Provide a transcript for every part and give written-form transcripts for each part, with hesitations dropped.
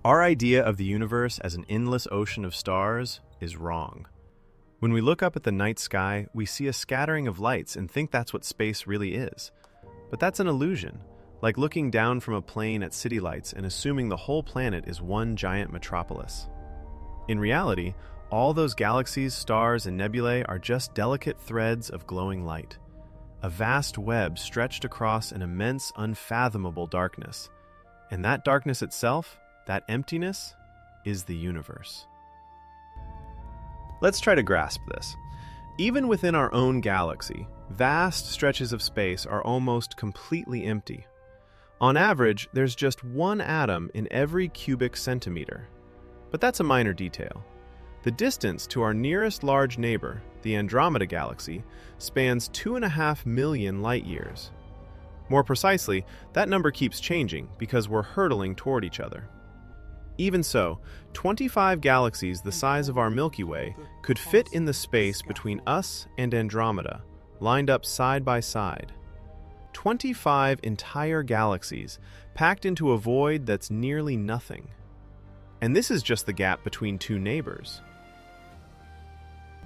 Our idea of the universe as an endless ocean of stars is wrong. When we look up at the night sky, we see a scattering of lights and think that's what space really is. But that's an illusion, like looking down from a plane at city lights and assuming the whole planet is one giant metropolis. In reality, all those galaxies, stars, and nebulae are just delicate threads of glowing light. A vast web stretched across an immense, unfathomable darkness. And that darkness itself, that emptiness, is the universe. Let's try to grasp this. Even within our own galaxy, vast stretches of space are almost completely empty. On average, there's just one atom in every cubic centimeter. But that's a minor detail. The distance to our nearest large neighbor, the Andromeda Galaxy, spans 2.5 million light-years. More precisely, that number keeps changing because we're hurtling toward each other. Even so, 25 galaxies the size of our Milky Way could fit in the space between us and Andromeda, lined up side by side. 25 entire galaxies packed into a void that's nearly nothing. And this is just the gap between two neighbors.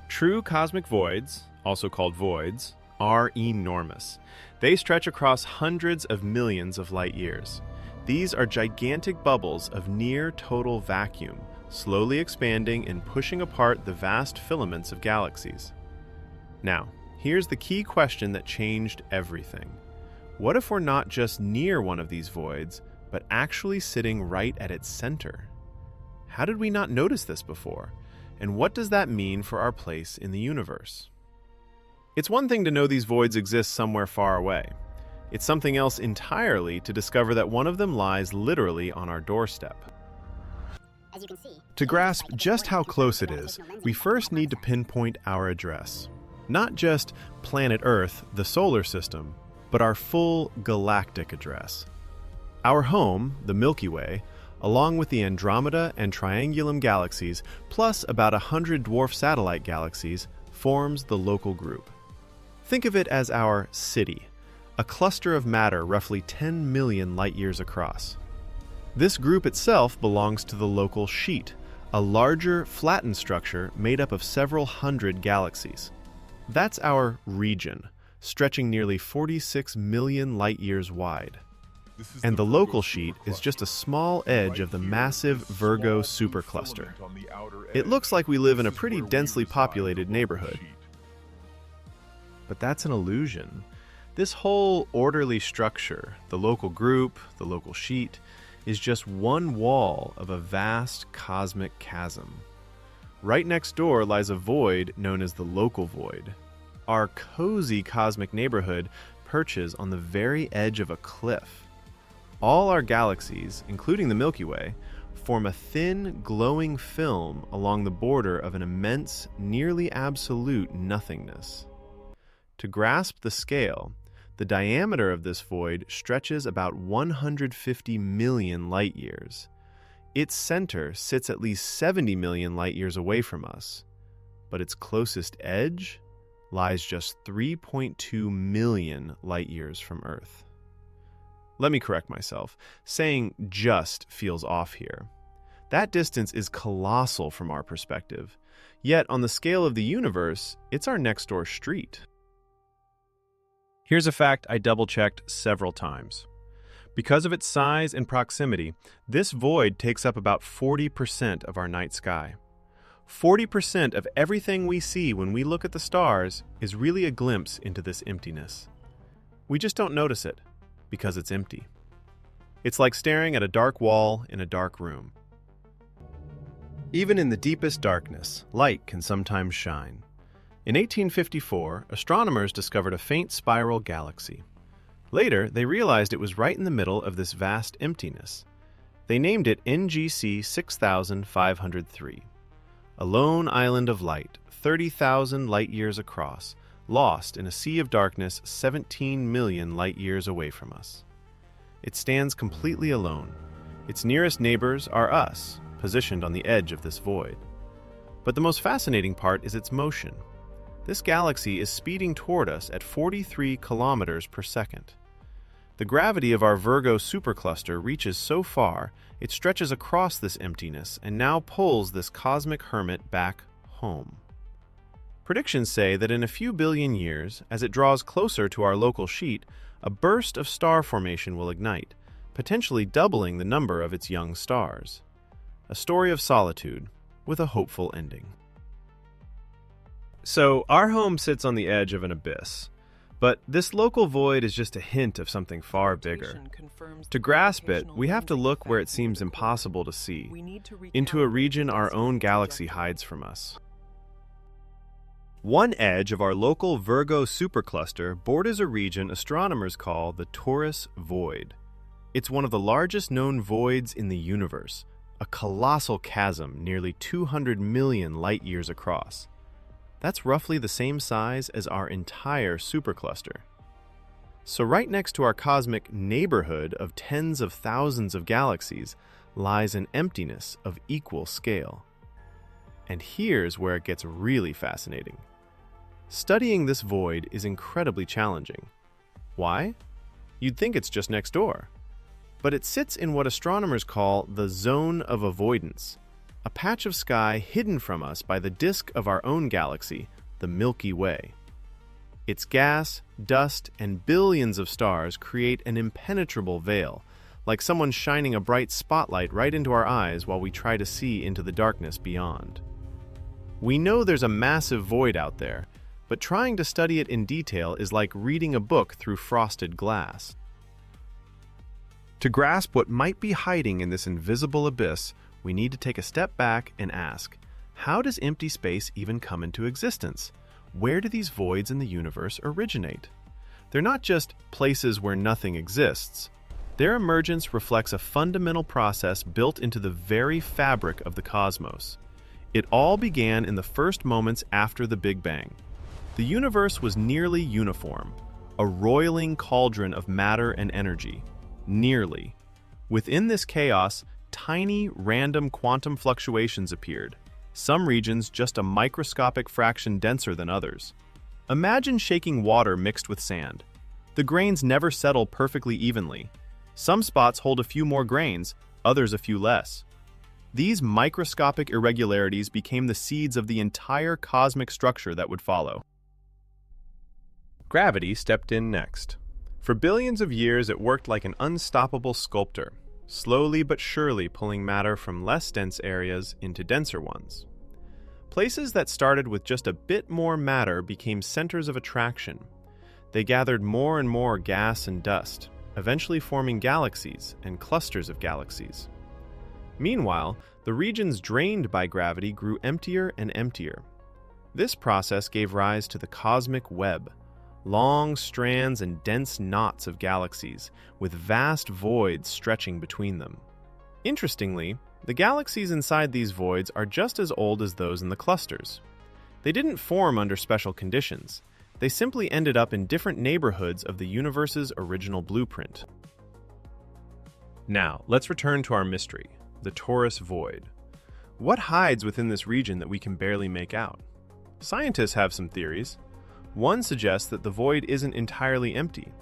True cosmic voids, also called voids, are enormous. They stretch across hundreds of millions of light years. These are gigantic bubbles of near-total vacuum, slowly expanding and pushing apart the vast filaments of galaxies. Now, here's the key question that changed everything. What if we're not just near one of these voids, but actually sitting right at its center? How did we not notice this before? And what does that mean for our place in the universe? It's one thing to know these voids exist somewhere far away. It's something else entirely to discover that one of them lies literally on our doorstep. As you can see, To grasp just how close it is, we first need to pinpoint our address. Not just planet Earth, the solar system, but our full galactic address. Our home, the Milky Way, along with the Andromeda and Triangulum galaxies, plus about 100 dwarf satellite galaxies, forms the local group. Think of it as our city, a cluster of matter roughly 10 million light-years across. This group itself belongs to the local sheet, a larger, flattened structure made up of several hundred galaxies. That's our region, stretching nearly 46 million light-years wide. And the local sheet is just a small edge of the massive Virgo Supercluster. It looks like we live in a pretty densely populated neighborhood. But that's an illusion. This whole orderly structure, the local group, the local sheet, is just one wall of a vast cosmic chasm. Right next door lies a void known as the local void. Our cozy cosmic neighborhood perches on the very edge of a cliff. All our galaxies, including the Milky Way, form a thin, glowing film along the border of an immense, nearly absolute nothingness. To grasp the scale, the diameter of this void stretches about 150 million light-years. Its center sits at least 70 million light-years away from us, but its closest edge lies just 3.2 million light-years from Earth. Let me correct myself. Saying just feels off here. That distance is colossal from our perspective. Yet, on the scale of the universe, it's our next-door street. Here's a fact I double-checked several times. Because of its size and proximity, this void takes up about 40% of our night sky. 40% of everything we see when we look at the stars is really a glimpse into this emptiness. We just don't notice it, because it's empty. It's like staring at a dark wall in a dark room. Even in the deepest darkness, light can sometimes shine. In 1854, astronomers discovered a faint spiral galaxy. Later, they realized it was right in the middle of this vast emptiness. They named it NGC 6503. A lone island of light, 30,000 light-years across, lost in a sea of darkness 17 million light-years away from us. It stands completely alone. Its nearest neighbors are us, positioned on the edge of this void. But the most fascinating part is its motion. This galaxy is speeding toward us at 43 kilometers per second. The gravity of our Virgo Supercluster reaches so far, it stretches across this emptiness and now pulls this cosmic hermit back home. Predictions say that in a few billion years, as it draws closer to our local sheet, a burst of star formation will ignite, potentially doubling the number of its young stars. A story of solitude with a hopeful ending. So, our home sits on the edge of an abyss. But this local void is just a hint of something far bigger. To grasp it, we have to look where it seems impossible to see, into a region our own galaxy hides from us. One edge of our local Virgo Supercluster borders a region astronomers call the Taurus Void. It's one of the largest known voids in the universe, a colossal chasm nearly 200 million light-years across. That's roughly the same size as our entire supercluster. So right next to our cosmic neighborhood of tens of thousands of galaxies lies an emptiness of equal scale. And here's where it gets really fascinating. Studying this void is incredibly challenging. Why? You'd think it's just next door. But it sits in what astronomers call the zone of avoidance, a patch of sky hidden from us by the disk of our own galaxy, the Milky Way. Its gas, dust, and billions of stars create an impenetrable veil, like someone shining a bright spotlight right into our eyes while we try to see into the darkness beyond. We know there's a massive void out there, but trying to study it in detail is like reading a book through frosted glass. To grasp what might be hiding in this invisible abyss, we need to take a step back and ask, how does empty space even come into existence? Where do these voids in the universe originate? They're not just places where nothing exists. Their emergence reflects a fundamental process built into the very fabric of the cosmos. It all began in the first moments after the Big Bang. The universe was nearly uniform, a roiling cauldron of matter and energy. Nearly. Within this chaos, tiny, random quantum fluctuations appeared, some regions just a microscopic fraction denser than others. Imagine shaking water mixed with sand. The grains never settle perfectly evenly. Some spots hold a few more grains, others a few less. These microscopic irregularities became the seeds of the entire cosmic structure that would follow. Gravity stepped in next. For billions of years, it worked like an unstoppable sculptor, slowly but surely pulling matter from less dense areas into denser ones. Places that started with just a bit more matter became centers of attraction. They gathered more and more gas and dust, eventually forming galaxies and clusters of galaxies. Meanwhile, the regions drained by gravity grew emptier and emptier. This process gave rise to the cosmic web, long strands and dense knots of galaxies, with vast voids stretching between them. Interestingly, the galaxies inside these voids are just as old as those in the clusters. They didn't form under special conditions. They simply ended up in different neighborhoods of the universe's original blueprint. Now, let's return to our mystery, the Taurus Void. What hides within this region that we can barely make out? Scientists have some theories. One suggests that the void isn't entirely empty.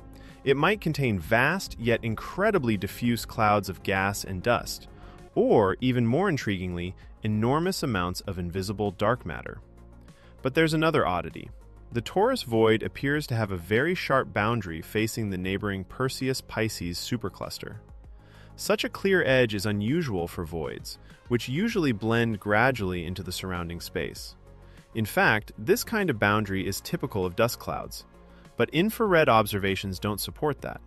It might contain vast, yet incredibly diffuse clouds of gas and dust, or, even more intriguingly, enormous amounts of invisible dark matter. But there's another oddity. The Taurus Void appears to have a very sharp boundary facing the neighboring Perseus-Pisces supercluster. Such a clear edge is unusual for voids, which usually blend gradually into the surrounding space. In fact, this kind of boundary is typical of dust clouds, but infrared observations don't support that.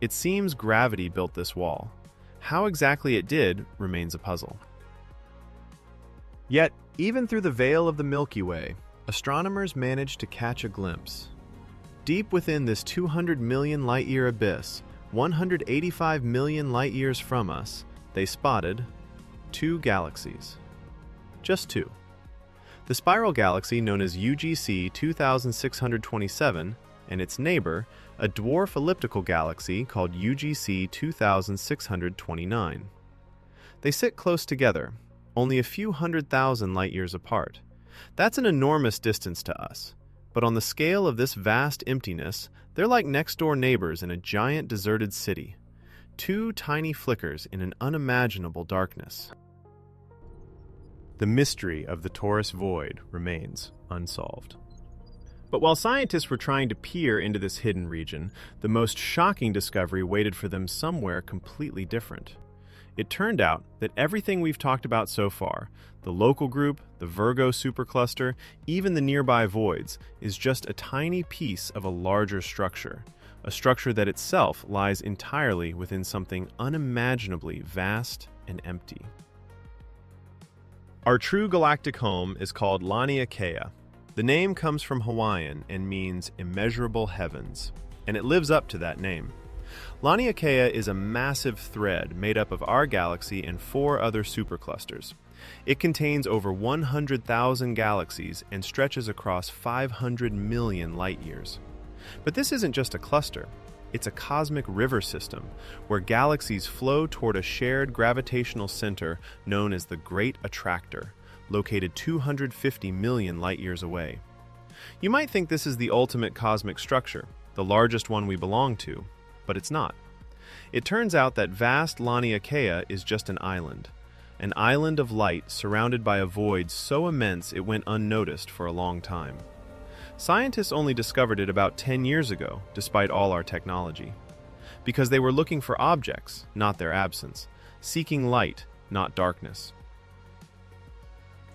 It seems gravity built this wall. How exactly it did remains a puzzle. Yet, even through the veil of the Milky Way, astronomers managed to catch a glimpse. Deep within this 200 million light-year abyss, 185 million light-years from us, they spotted two galaxies. Just two. The spiral galaxy known as UGC 2627 and its neighbor, a dwarf elliptical galaxy called UGC 2629. They sit close together, only a few 100,000 light-years apart. That's an enormous distance to us, but on the scale of this vast emptiness, They're like next-door neighbors in a giant deserted city. Two tiny flickers in an unimaginable darkness. The mystery of the Taurus void remains unsolved. But while scientists were trying to peer into this hidden region, the most shocking discovery waited for them somewhere completely different. It turned out that everything we've talked about so far, the local group, the Virgo Supercluster, even the nearby voids, is just a tiny piece of a larger structure, a structure that itself lies entirely within something unimaginably vast and empty. Our true galactic home is called Laniakea. The name comes from Hawaiian and means immeasurable heavens, and it lives up to that name. Laniakea is a massive thread made up of our galaxy and 4 other superclusters. It contains over 100,000 galaxies and stretches across 500 million light-years. But this isn't just a cluster. It's a cosmic river system where galaxies flow toward a shared gravitational center known as the Great Attractor, located 250 million light-years away. You might think this is the ultimate cosmic structure, the largest one we belong to, but it's not. It turns out that vast Laniakea is just an island of light surrounded by a void so immense it went unnoticed for a long time. Scientists only discovered it about 10 years ago, despite all our technology. Because they were looking for objects, not their absence, seeking light, not darkness.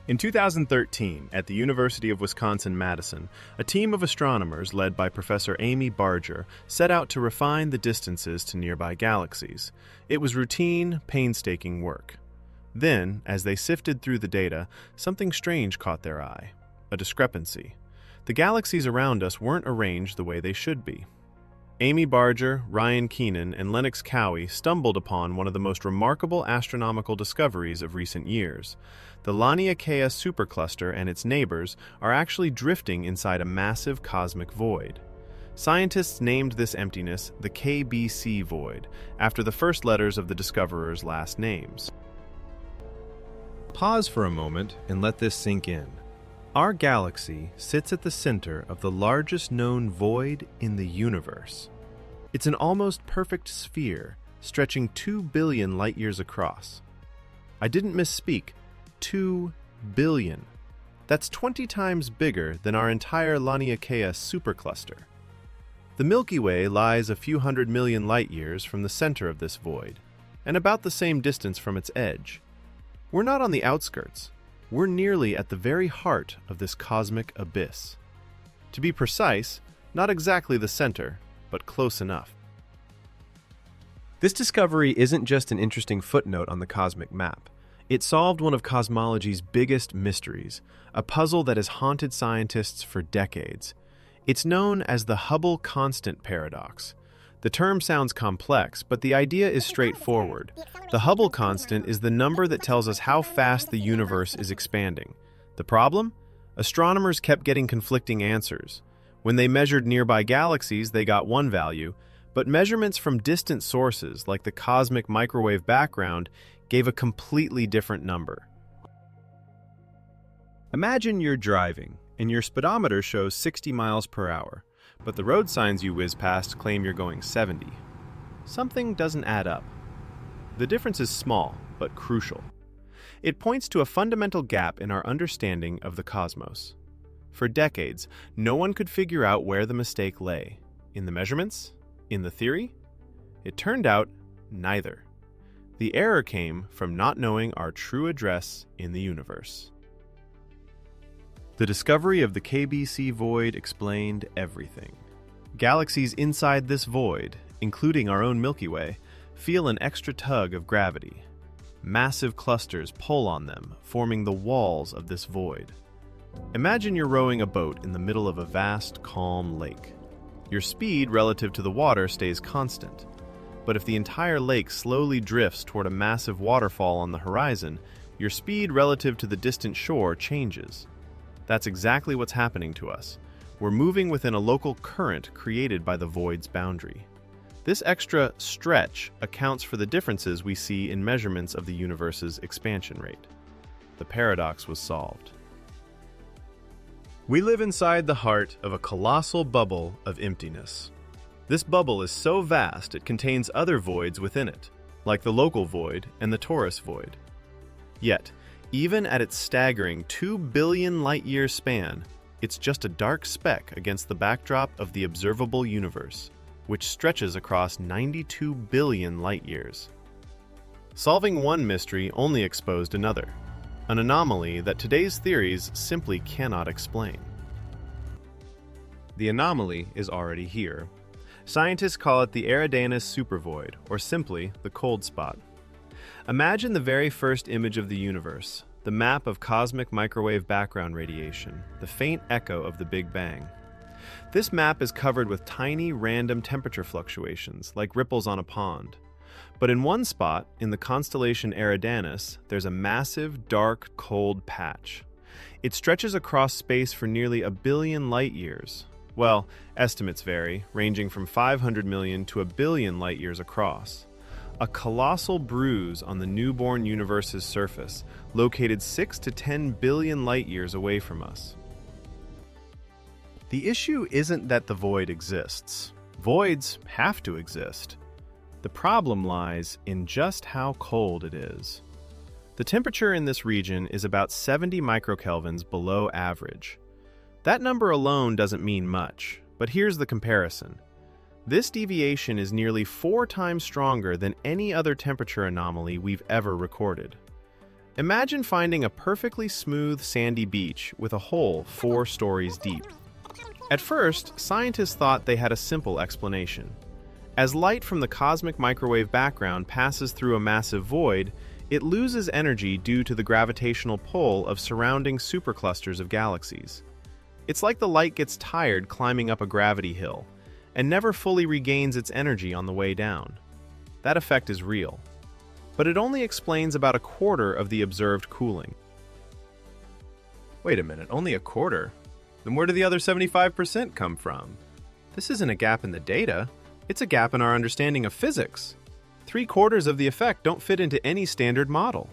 In 2013, at the University of Wisconsin-Madison, a team of astronomers led by Professor Amy Barger set out to refine the distances to nearby galaxies. It was routine, painstaking work. Then, as they sifted through the data, something strange caught their eye: a discrepancy. The galaxies around us weren't arranged the way they should be. Amy Barger, Ryan Keenan, and Lennox Cowie stumbled upon one of the most remarkable astronomical discoveries of recent years. The Laniakea supercluster and its neighbors are actually drifting inside a massive cosmic void. Scientists named this emptiness the KBC void, after the first letters of the discoverers' last names. Pause for a moment and let this sink in. Our galaxy sits at the center of the largest known void in the universe. It's an almost perfect sphere, stretching 2 billion light-years across. I didn't misspeak. 2 billion. That's 20 times bigger than our entire Laniakea supercluster. The Milky Way lies a few hundred million light-years from the center of this void, and about the same distance from its edge. We're not on the outskirts. We're nearly at the very heart of this cosmic abyss. To be precise, not exactly the center, but close enough. This discovery isn't just an interesting footnote on the cosmic map. It solved one of cosmology's biggest mysteries, a puzzle that has haunted scientists for decades. It's known as the Hubble constant paradox. The term sounds complex, but the idea is straightforward. The Hubble constant is the number that tells us how fast the universe is expanding. The problem? Astronomers kept getting conflicting answers. When they measured nearby galaxies, they got one value, but measurements from distant sources, like the cosmic microwave background, gave a completely different number. Imagine you're driving, and your speedometer shows 60 miles per hour. But the road signs you whiz past claim you're going 70. Something doesn't add up. The difference is small, but crucial. It points to a fundamental gap in our understanding of the cosmos. For decades, no one could figure out where the mistake lay. In the measurements? In the theory? It turned out neither. The error came from not knowing our true address in the universe. The discovery of the KBC void explained everything. Galaxies inside this void, including our own Milky Way, feel an extra tug of gravity. Massive clusters pull on them, forming the walls of this void. Imagine you're rowing a boat in the middle of a vast, calm lake. Your speed relative to the water stays constant. But if the entire lake slowly drifts toward a massive waterfall on the horizon, your speed relative to the distant shore changes. That's exactly what's happening to us. We're moving within a local current created by the void's boundary. This extra stretch accounts for the differences we see in measurements of the universe's expansion rate. The paradox was solved. We live inside the heart of a colossal bubble of emptiness. This bubble is so vast it contains other voids within it, like the local void and the torus void. Yet, even at its staggering 2 billion light-year span, it's just a dark speck against the backdrop of the observable universe, which stretches across 92 billion light-years. Solving one mystery only exposed another, an anomaly that today's theories simply cannot explain. The anomaly is already here. Scientists call it the Eridanus supervoid, or simply the cold spot. Imagine the very first image of the universe, the map of cosmic microwave background radiation, the faint echo of the Big Bang. This map is covered with tiny, random temperature fluctuations, like ripples on a pond. But in one spot, in the constellation Eridanus, there's a massive, dark, cold patch. It stretches across space for nearly 1 billion light-years. Well, estimates vary, ranging from 500 million to 1 billion light-years across. A colossal bruise on the newborn universe's surface, located 6 to 10 billion light-years away from us. The issue isn't that the void exists. Voids have to exist. The problem lies in just how cold it is. The temperature in this region is about 70 microkelvins below average. That number alone doesn't mean much, but here's the comparison. This deviation is nearly 4 times stronger than any other temperature anomaly we've ever recorded. Imagine finding a perfectly smooth, sandy beach with a hole 4 stories deep. At first, scientists thought they had a simple explanation. As light from the cosmic microwave background passes through a massive void, it loses energy due to the gravitational pull of surrounding superclusters of galaxies. It's like the light gets tired climbing up a gravity hill, and never fully regains its energy on the way down. That effect is real, but it only explains about 1/4 of the observed cooling. Wait a minute, only 1/4? Then where do the other 75% come from? This isn't a gap in the data, it's a gap in our understanding of physics. 3/4 of the effect don't fit into any standard model.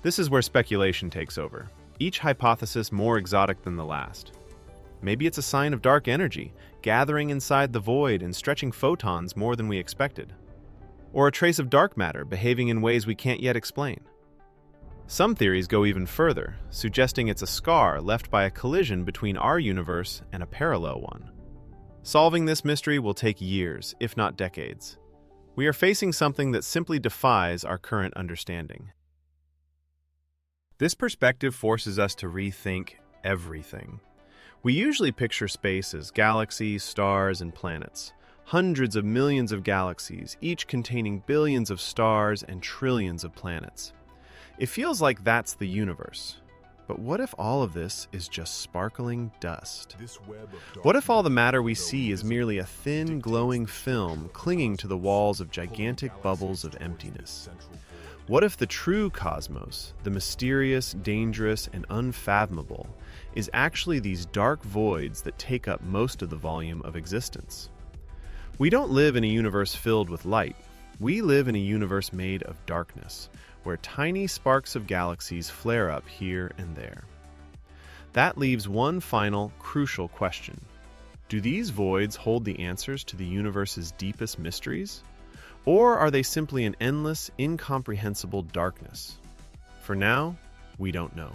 This is where speculation takes over, each hypothesis more exotic than the last. Maybe it's a sign of dark energy, gathering inside the void and stretching photons more than we expected. Or a trace of dark matter behaving in ways we can't yet explain. Some theories go even further, suggesting it's a scar left by a collision between our universe and a parallel one. Solving this mystery will take years, if not decades. We are facing something that simply defies our current understanding. This perspective forces us to rethink everything. We usually picture space as galaxies, stars, and planets. Hundreds of millions of galaxies, each containing billions of stars and trillions of planets. It feels like that's the universe. But what if all of this is just sparkling dust? What if all the matter we see is merely a thin, glowing film clinging to the walls of gigantic bubbles of emptiness? What if the true cosmos, the mysterious, dangerous, and unfathomable, is actually these dark voids that take up most of the volume of existence? We don't live in a universe filled with light. We live in a universe made of darkness, where tiny sparks of galaxies flare up here and there. That leaves one final, crucial question. Do these voids hold the answers to the universe's deepest mysteries? Or are they simply an endless, incomprehensible darkness? For now, we don't know.